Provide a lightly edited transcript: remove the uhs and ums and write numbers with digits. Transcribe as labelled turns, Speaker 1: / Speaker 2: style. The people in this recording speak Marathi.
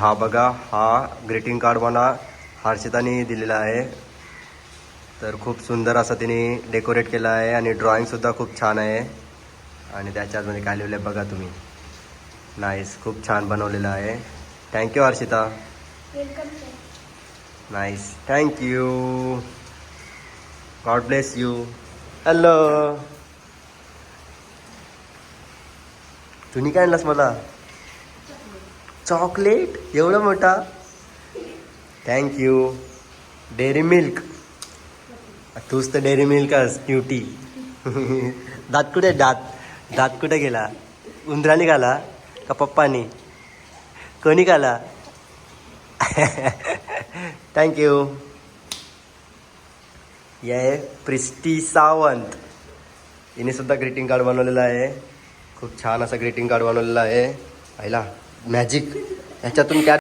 Speaker 1: हा बघा, हा ग्रीटिंग कार्ड मला हर्षिताने दिलेला आहे. तर खूप सुंदर असं तिने डेकोरेट केलं आहे आणि ड्रॉइंगसुद्धा खूप छान आहे. आणि त्याच्यामध्ये काय लिहिलं आहे बघा तुम्ही. नाईस, खूप छान बनवलेलं आहे. Thank you Harshita. Nice, thank you. God bless you. Hello, तुम्ही काय आणलास मला? चॉकलेट एवढा मोठा? थँक्यू. Dairy milk. तूच तर डेअरी मिल्कच क्युटी. दात कुठे? दात कुठे गेला? उंदराने खाला का पप्पानी? कोणी खाला? थँक्यू. ये आहे प्रिस्टी सावंत. हिने सुद्धा ग्रीटिंग कार्ड बनवलेलं आहे. खूप छान असं ग्रीटिंग कार्ड बनवलेलं आहे. पाहिला मॅजिक ह्याच्यातून काय